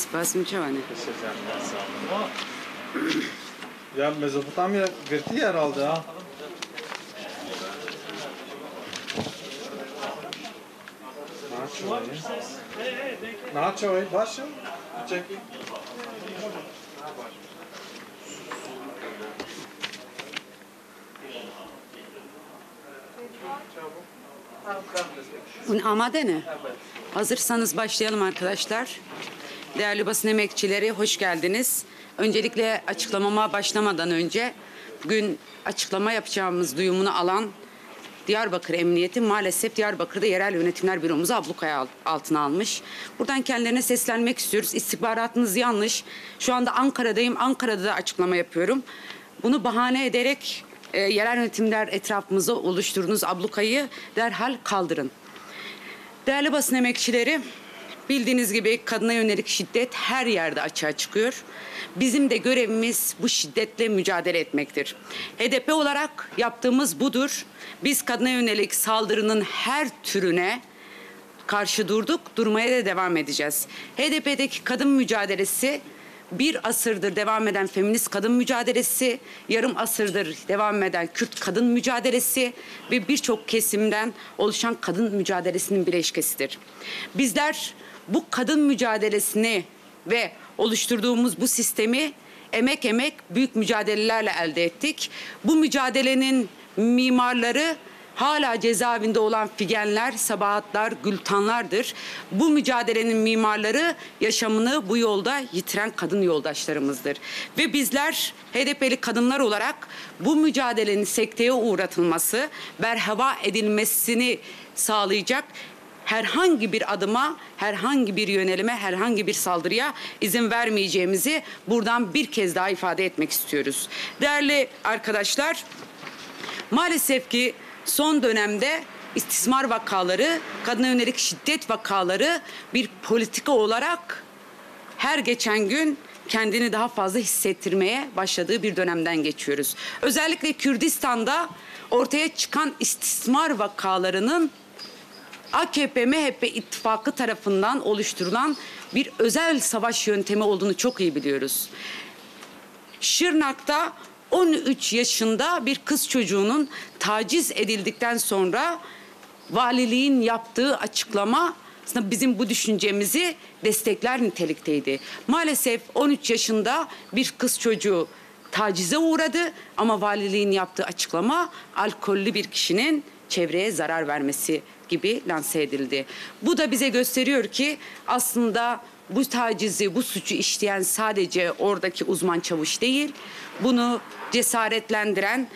Spasmıçavane. Ya Mezopotamya girdi herhalde ha. Naçoy, başım. Çekil. Amade ne? Hazırsanız başlayalım arkadaşlar. Değerli basın emekçileri, hoş geldiniz. Öncelikle açıklamama başlamadan önce bugün açıklama yapacağımız duyumunu alan Diyarbakır Emniyeti maalesef Diyarbakır'da Yerel Yönetimler Büromuzu ablukaya altına almış. Buradan kendilerine seslenmek istiyoruz. İstihbaratınız yanlış. Şu anda Ankara'dayım. Ankara'da da açıklama yapıyorum. Bunu bahane ederek yerel yönetimler etrafımıza oluşturduğunuz ablukayı derhal kaldırın. Değerli basın emekçileri, bildiğiniz gibi kadına yönelik şiddet her yerde açığa çıkıyor. Bizim de görevimiz bu şiddetle mücadele etmektir. HDP olarak yaptığımız budur. Biz kadına yönelik saldırının her türüne karşı durduk, durmaya da devam edeceğiz. HDP'deki kadın mücadelesi bir asırdır devam eden feminist kadın mücadelesi, yarım asırdır devam eden Kürt kadın mücadelesi ve birçok kesimden oluşan kadın mücadelesinin bileşkesidir. Bizler bu kadın mücadelesini ve oluşturduğumuz bu sistemi emek büyük mücadelelerle elde ettik. Bu mücadelenin mimarları hala cezaevinde olan Figenler, Sabahatlar, Gültanlardır. Bu mücadelenin mimarları yaşamını bu yolda yitiren kadın yoldaşlarımızdır. Ve bizler HDP'li kadınlar olarak bu mücadelenin sekteye uğratılması, berhava edilmesini sağlayacak herhangi bir adıma, herhangi bir yönelime, herhangi bir saldırıya izin vermeyeceğimizi buradan bir kez daha ifade etmek istiyoruz. Değerli arkadaşlar, maalesef ki son dönemde istismar vakaları, kadına yönelik şiddet vakaları bir politika olarak her geçen gün kendini daha fazla hissettirmeye başladığı bir dönemden geçiyoruz. Özellikle Kürdistan'da ortaya çıkan istismar vakalarının AKP-MHP ittifakı tarafından oluşturulan bir özel savaş yöntemi olduğunu çok iyi biliyoruz. Şırnak'ta 13 yaşında bir kız çocuğunun taciz edildikten sonra valiliğin yaptığı açıklama aslında bizim bu düşüncemizi destekler nitelikteydi. Maalesef 13 yaşında bir kız çocuğu tacize uğradı ama valiliğin yaptığı açıklama alkollü bir kişinin çevreye zarar vermesi gibi lanse edildi. Bu da bize gösteriyor ki aslında bu tacizi, bu suçu işleyen sadece oradaki uzman çavuş değil, bunu cesaretlendiren,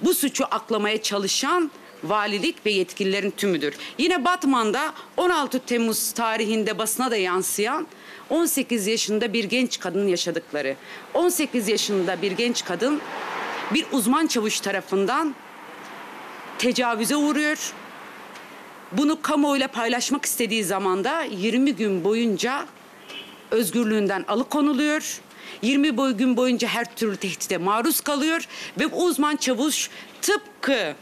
bu suçu aklamaya çalışan valilik ve yetkililerin tümüdür. Yine Batman'da 16 Temmuz tarihinde basına da yansıyan 18 yaşında bir genç kadının yaşadıkları. 18 yaşında bir genç kadın bir uzman çavuş tarafından tecavüze uğruyor. Bunu kamuoyuyla paylaşmak istediği zaman da 20 gün boyunca özgürlüğünden alıkonuluyor. 20 gün boyunca her türlü tehdide maruz kalıyor ve bu uzman çavuş tıpkı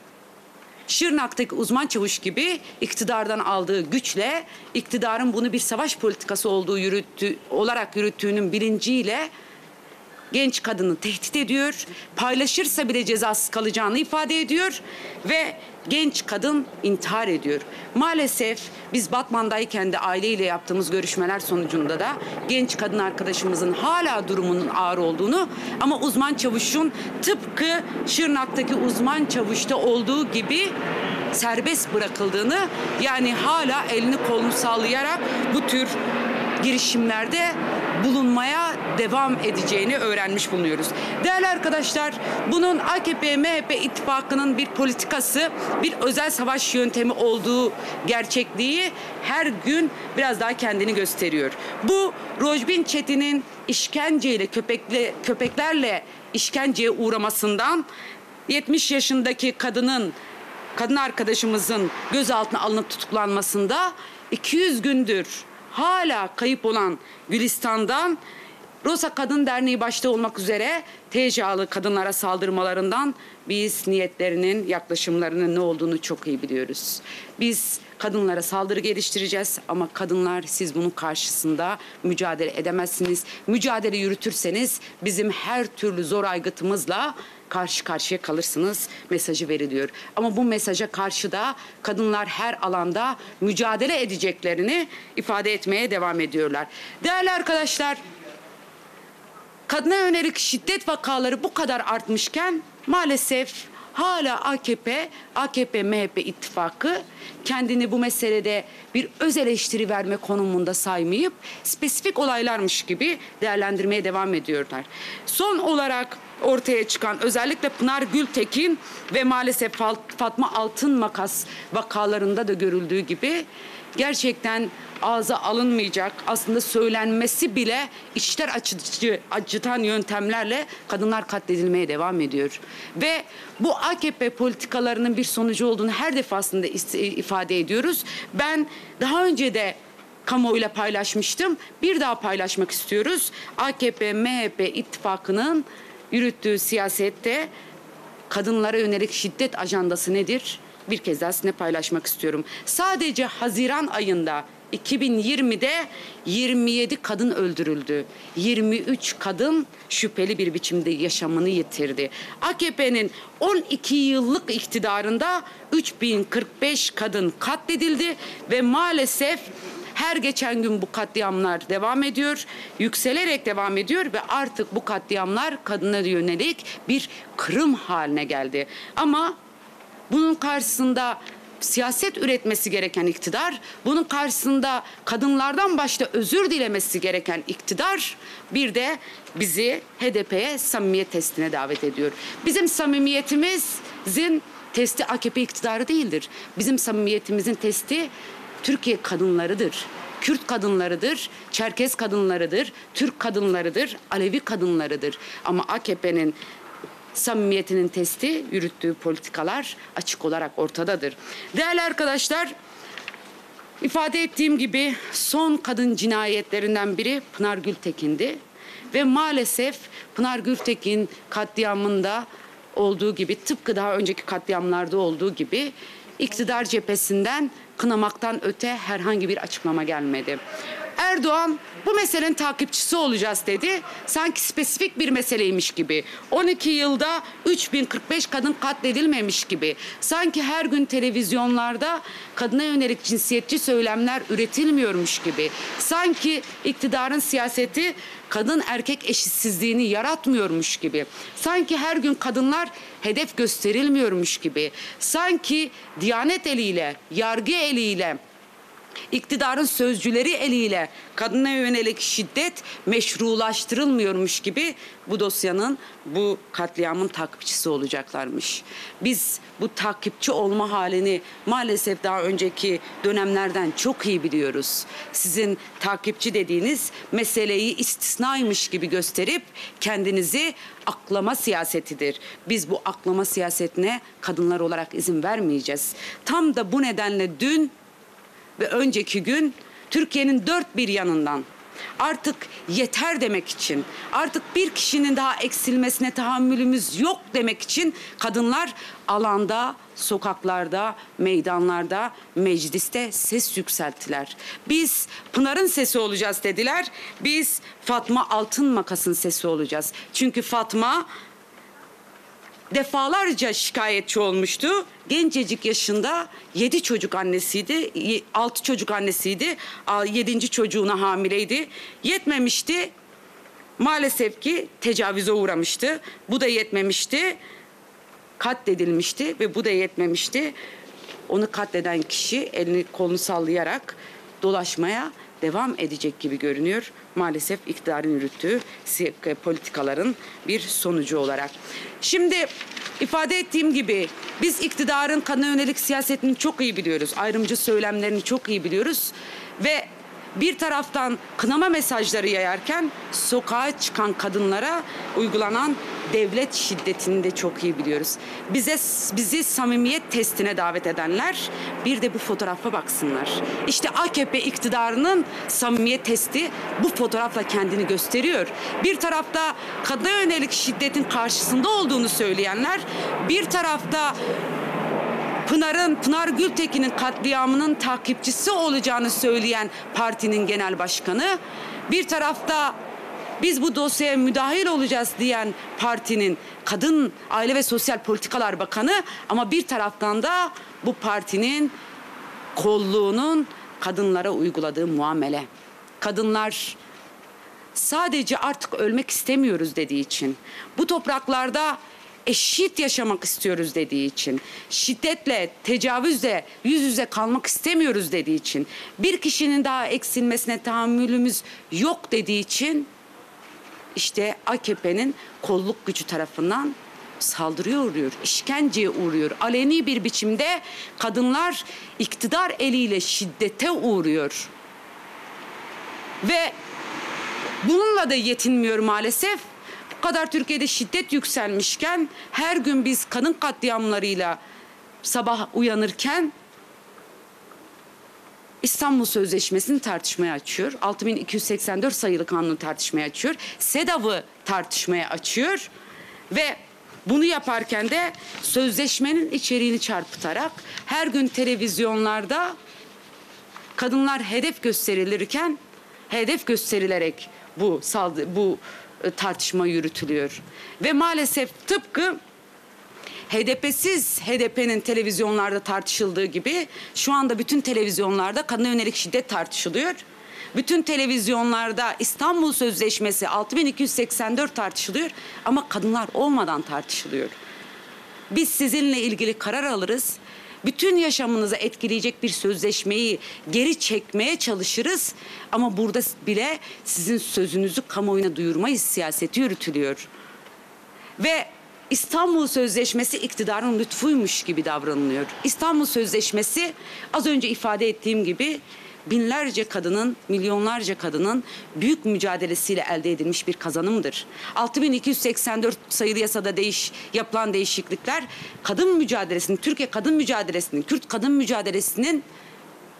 Şırnak'taki uzman çavuş gibi iktidardan aldığı güçle, iktidarın bunu bir savaş politikası olarak yürüttüğünün bilinciyle genç kadını tehdit ediyor, paylaşırsa bile cezasız kalacağını ifade ediyor ve genç kadın intihar ediyor. Maalesef biz Batman'dayken de aileyle yaptığımız görüşmeler sonucunda da genç kadın arkadaşımızın hala durumunun ağır olduğunu ama uzman çavuşun tıpkı Şırnak'taki uzman çavuşta olduğu gibi serbest bırakıldığını, yani hala elini kolunu sallayarak bu tür girişimlerde bulunmaya devam edeceğini öğrenmiş bulunuyoruz. Değerli arkadaşlar, bunun AKP-MHP ittifakının bir politikası, bir özel savaş yöntemi olduğu gerçekliği her gün biraz daha kendini gösteriyor. Bu Rojbin Çetin'in işkenceyle, köpeklerle işkenceye uğramasından 70 yaşındaki kadın arkadaşımızın gözaltına alınıp tutuklanmasında 200 gündür hala kayıp olan Gülistan'dan Rosa Kadın Derneği başta olmak üzere TCA'lı kadınlara saldırmalarından biz niyetlerinin, yaklaşımlarının ne olduğunu çok iyi biliyoruz. Biz kadınlara saldırı geliştireceğiz ama kadınlar siz bunun karşısında mücadele edemezsiniz. Mücadele yürütürseniz bizim her türlü zor aygıtımızla karşı karşıya kalırsınız mesajı veriliyor. Ama bu mesaja karşı da kadınlar her alanda mücadele edeceklerini ifade etmeye devam ediyorlar. Değerli arkadaşlar, kadına yönelik şiddet vakaları bu kadar artmışken maalesef hala AKP-MHP ittifakı kendini bu meselede bir öz eleştiri verme konumunda saymayıp spesifik olaylarmış gibi değerlendirmeye devam ediyorlar. Son olarak ortaya çıkan özellikle Pınar Gültekin ve maalesef Fatma Altınmakas vakalarında da görüldüğü gibi gerçekten ağza alınmayacak, aslında söylenmesi bile içler acıtan yöntemlerle kadınlar katledilmeye devam ediyor. Ve bu AKP politikalarının bir sonucu olduğunu her defasında ifade ediyoruz. Ben daha önce de kamuoyuyla paylaşmıştım. Bir daha paylaşmak istiyoruz. AKP-MHP ittifakının yürüttüğü siyasette kadınlara yönelik şiddet ajandası nedir? Bir kez daha sizinle paylaşmak istiyorum. Sadece Haziran ayında 2020'de 27 kadın öldürüldü. 23 kadın şüpheli bir biçimde yaşamını yitirdi. AKP'nin 12 yıllık iktidarında 3045 kadın katledildi ve maalesef her geçen gün bu katliamlar devam ediyor, yükselerek devam ediyor ve artık bu katliamlar kadınlara yönelik bir kırım haline geldi. Ama bunun karşısında siyaset üretmesi gereken iktidar, bunun karşısında kadınlardan başta özür dilemesi gereken iktidar bir de bizi HDP'ye samimiyet testine davet ediyor. Bizim samimiyetimizin testi AKP iktidarı değildir. Bizim samimiyetimizin testi Türkiye kadınlarıdır. Kürt kadınlarıdır, Çerkez kadınlarıdır, Türk kadınlarıdır, Alevi kadınlarıdır. Ama AKP'nin samimiyetinin testi yürüttüğü politikalar açık olarak ortadadır. Değerli arkadaşlar, ifade ettiğim gibi son kadın cinayetlerinden biri Pınar Gültekin'di. Ve maalesef Pınar Gültekin katliamında olduğu gibi, tıpkı daha önceki katliamlarda olduğu gibi iktidar cephesinden kınamaktan öte herhangi bir açıklama gelmedi. Erdoğan bu meselenin takipçisi olacağız dedi. Sanki spesifik bir meseleymiş gibi. 12 yılda 3045 kadın katledilmemiş gibi. Sanki her gün televizyonlarda kadına yönelik cinsiyetçi söylemler üretilmiyormuş gibi. Sanki iktidarın siyaseti kadın erkek eşitsizliğini yaratmıyormuş gibi. Sanki her gün kadınlar hedef gösterilmiyormuş gibi. Sanki Diyanet eliyle, yargı eliyle, İktidarın sözcüleri eliyle kadına yönelik şiddet meşrulaştırılmıyormuş gibi bu dosyanın, bu katliamın takipçisi olacaklarmış. Biz bu takipçi olma halini maalesef daha önceki dönemlerden çok iyi biliyoruz. Sizin takipçi dediğiniz meseleyi istisnaymış gibi gösterip kendinizi aklama siyasetidir. Biz bu aklama siyasetine kadınlar olarak izin vermeyeceğiz. Tam da bu nedenle dün ve önceki gün Türkiye'nin dört bir yanından artık yeter demek için, artık bir kişinin daha eksilmesine tahammülümüz yok demek için kadınlar alanda, sokaklarda, meydanlarda, mecliste ses yükselttiler. Biz Pınar'ın sesi olacağız dediler. Biz Fatma Altınmakas'ın sesi olacağız. Çünkü Fatma defalarca şikayetçi olmuştu. Gencecik yaşında 7 çocuk annesiydi, 6 çocuk annesiydi, 7. çocuğuna hamileydi. Yetmemişti, maalesef ki tecavüze uğramıştı. Bu da yetmemişti, katledilmişti ve bu da yetmemişti. Onu katleden kişi elini kolunu sallayarak dolaşmaya devam edecek gibi görünüyor. Maalesef iktidarın yürüttüğü politikaların bir sonucu olarak. Şimdi ifade ettiğim gibi biz iktidarın kadına yönelik siyasetini çok iyi biliyoruz. Ayrımcı söylemlerini çok iyi biliyoruz. Ve bir taraftan kınama mesajları yayarken sokağa çıkan kadınlara uygulanan devlet şiddetini de çok iyi biliyoruz. Bizi samimiyet testine davet edenler bir de bu fotoğrafa baksınlar. İşte AKP iktidarının samimiyet testi bu fotoğrafla kendini gösteriyor. Bir tarafta kadına yönelik şiddetin karşısında olduğunu söyleyenler, bir tarafta Pınar Gültekin'in katliamının takipçisi olacağını söyleyen partinin genel başkanı, bir tarafta biz bu dosyaya müdahil olacağız diyen partinin Kadın, Aile ve Sosyal Politikalar Bakanı, ama bir taraftan da bu partinin kolluğunun kadınlara uyguladığı muamele. Kadınlar sadece artık ölmek istemiyoruz dediği için, bu topraklarda eşit yaşamak istiyoruz dediği için, şiddetle, tecavüzle yüz yüze kalmak istemiyoruz dediği için, bir kişinin daha eksilmesine tahammülümüz yok dediği için, işte AKP'nin kolluk gücü tarafından saldırıya uğruyor, işkenceye uğruyor. Aleni bir biçimde kadınlar iktidar eliyle şiddete uğruyor. Ve bununla da yetinmiyor maalesef. Bu kadar Türkiye'de şiddet yükselmişken, her gün biz kadın katliamlarıyla sabah uyanırken İstanbul Sözleşmesi'ni tartışmaya açıyor. 6284 sayılı kanunu tartışmaya açıyor. SEDAV'ı tartışmaya açıyor. Ve bunu yaparken de sözleşmenin içeriğini çarpıtarak her gün televizyonlarda kadınlar hedef gösterilirken, hedef gösterilerek bu tartışma yürütülüyor. Ve maalesef tıpkı HDP'nin televizyonlarda tartışıldığı gibi şu anda bütün televizyonlarda kadına yönelik şiddet tartışılıyor. Bütün televizyonlarda İstanbul Sözleşmesi 6284 tartışılıyor ama kadınlar olmadan tartışılıyor. Biz sizinle ilgili karar alırız. Bütün yaşamınızı etkileyecek bir sözleşmeyi geri çekmeye çalışırız. Ama burada bile sizin sözünüzü kamuoyuna duyurmayız siyaseti yürütülüyor. Ve İstanbul Sözleşmesi iktidarın lütfuymuş gibi davranılıyor. İstanbul Sözleşmesi az önce ifade ettiğim gibi binlerce kadının, milyonlarca kadının büyük mücadelesiyle elde edilmiş bir kazanımdır. 6284 sayılı yasada yapılan değişiklikler kadın mücadelesinin, Türkiye kadın mücadelesinin, Kürt kadın mücadelesinin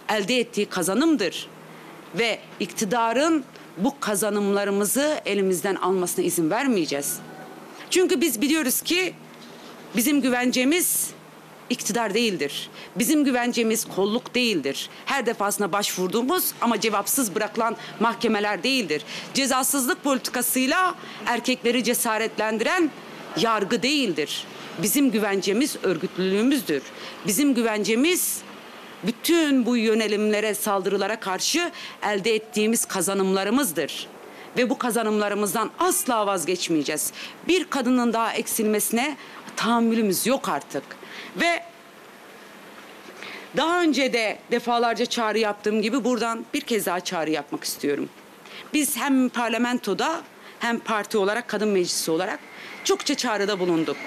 elde ettiği kazanımdır. Ve iktidarın bu kazanımlarımızı elimizden almasına izin vermeyeceğiz. Çünkü biz biliyoruz ki bizim güvencemiz iktidar değildir. Bizim güvencemiz kolluk değildir. Her defasında başvurduğumuz ama cevapsız bırakılan mahkemeler değildir. Cezasızlık politikasıyla erkekleri cesaretlendiren yargı değildir. Bizim güvencemiz örgütlülüğümüzdür. Bizim güvencemiz bütün bu yönelimlere, saldırılara karşı elde ettiğimiz kazanımlarımızdır. Ve bu kazanımlarımızdan asla vazgeçmeyeceğiz. Bir kadının daha eksilmesine tahammülümüz yok artık. Ve daha önce de defalarca çağrı yaptığım gibi buradan bir kez daha çağrı yapmak istiyorum. Biz hem parlamentoda hem parti olarak, kadın meclisi olarak çokça çağrıda bulunduk.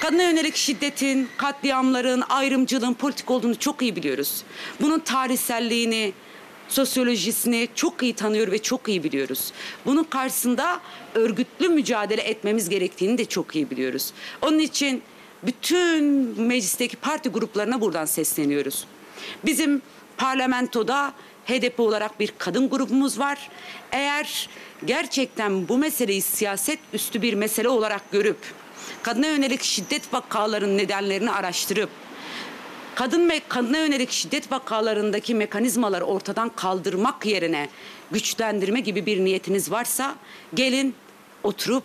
Kadına yönelik şiddetin, katliamların, ayrımcılığın politik olduğunu çok iyi biliyoruz. Bunun tarihselliğini, sosyolojisini çok iyi tanıyor ve çok iyi biliyoruz. Bunun karşısında örgütlü mücadele etmemiz gerektiğini de çok iyi biliyoruz. Onun için bütün meclisteki parti gruplarına buradan sesleniyoruz. Bizim parlamentoda HDP olarak bir kadın grubumuz var. Eğer gerçekten bu meseleyi siyaset üstü bir mesele olarak görüp, kadına yönelik şiddet vakalarının nedenlerini araştırıp, kadına yönelik şiddet vakalarındaki mekanizmaları ortadan kaldırmak yerine güçlendirme gibi bir niyetiniz varsa, gelin oturup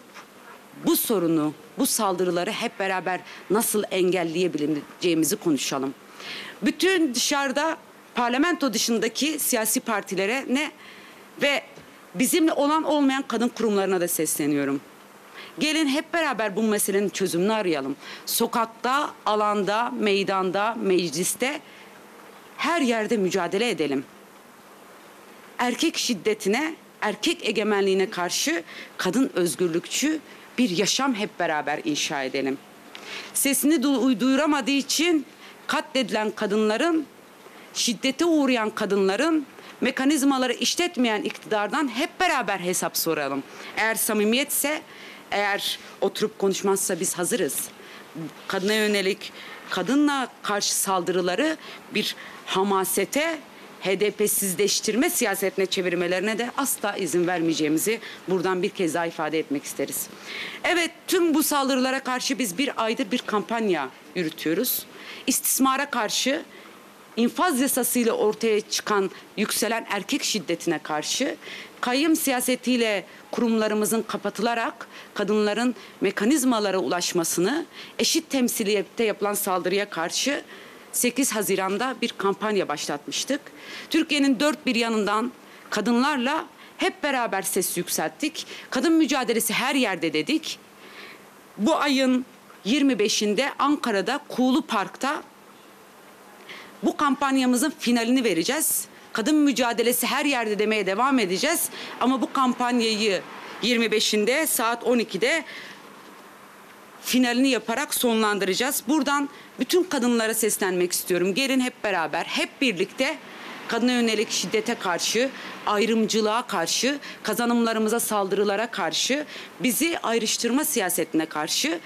bu sorunu, bu saldırıları hep beraber nasıl engelleyebileceğimizi konuşalım. Bütün dışarıda, parlamento dışındaki siyasi partilere ve bizimle olan olmayan kadın kurumlarına da sesleniyorum. Gelin hep beraber bu meselenin çözümünü arayalım. Sokakta, alanda, meydanda, mecliste, her yerde mücadele edelim. Erkek şiddetine, erkek egemenliğine karşı kadın özgürlükçü bir yaşam hep beraber inşa edelim. Sesini duyuramadığı için katledilen kadınların, şiddete uğrayan kadınların mekanizmaları işletmeyen iktidardan hep beraber hesap soralım. Eğer samimiyetse, eğer oturup konuşmazsa biz hazırız. Kadına yönelik, kadınla karşı saldırıları bir hamasete, HDP'sizleştirme siyasetine çevirmelerine de asla izin vermeyeceğimizi buradan bir kez daha ifade etmek isteriz. Evet, tüm bu saldırılara karşı biz bir aydır bir kampanya yürütüyoruz. İstismara karşı, infaz yasasıyla ortaya çıkan yükselen erkek şiddetine karşı, kayyım siyasetiyle kurumlarımızın kapatılarak kadınların mekanizmalara ulaşmasını, eşit temsiliyette yapılan saldırıya karşı 8 Haziran'da bir kampanya başlatmıştık. Türkiye'nin dört bir yanından kadınlarla hep beraber ses yükselttik. Kadın mücadelesi her yerde dedik. Bu ayın 25'inde Ankara'da Kuğulu Park'ta bu kampanyamızın finalini vereceğiz. Kadın mücadelesi her yerde demeye devam edeceğiz. Ama bu kampanyayı 25'inde saat 12'de finalini yaparak sonlandıracağız. Buradan bütün kadınlara seslenmek istiyorum. Gelin hep beraber, hep birlikte kadına yönelik şiddete karşı, ayrımcılığa karşı, kazanımlarımıza saldırılara karşı, bizi ayrıştırma siyasetine karşı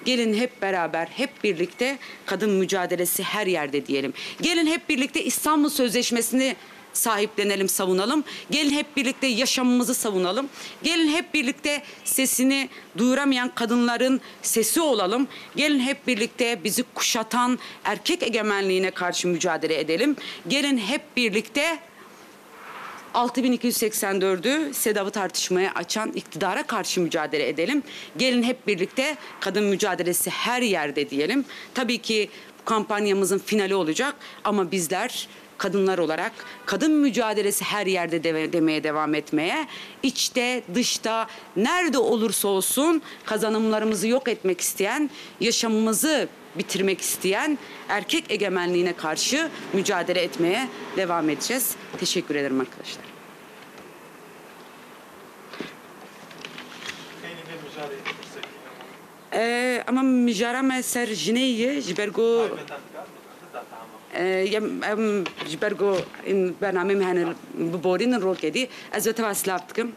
gelin hep beraber, hep birlikte kadın mücadelesi her yerde diyelim. Gelin hep birlikte İstanbul Sözleşmesi'ni sahiplenelim, savunalım. Gelin hep birlikte yaşamımızı savunalım. Gelin hep birlikte sesini duyuramayan kadınların sesi olalım. Gelin hep birlikte bizi kuşatan erkek egemenliğine karşı mücadele edelim. Gelin hep birlikte 6284'ü Sedaf'ı tartışmaya açan iktidara karşı mücadele edelim. Gelin hep birlikte kadın mücadelesi her yerde diyelim. Tabii ki bu kampanyamızın finali olacak ama bizler kadınlar olarak kadın mücadelesi her yerde demeye devam etmeye, içte, dışta, nerede olursa olsun kazanımlarımızı yok etmek isteyen, yaşamımızı bitirmek isteyen erkek egemenliğine karşı mücadele etmeye devam edeceğiz. Teşekkür ederim arkadaşlar. Ama müjarame ser jineyi jibergo jibergo in برنامه مهن ببورین رول کردی از وقت واسلاب دکم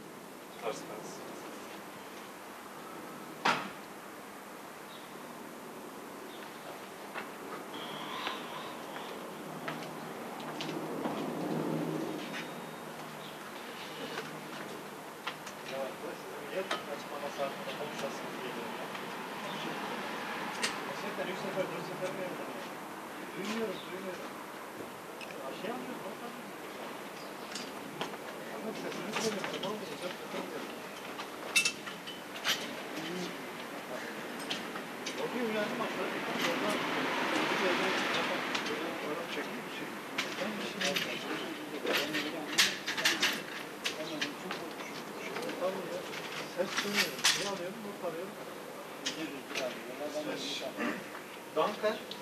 Danke.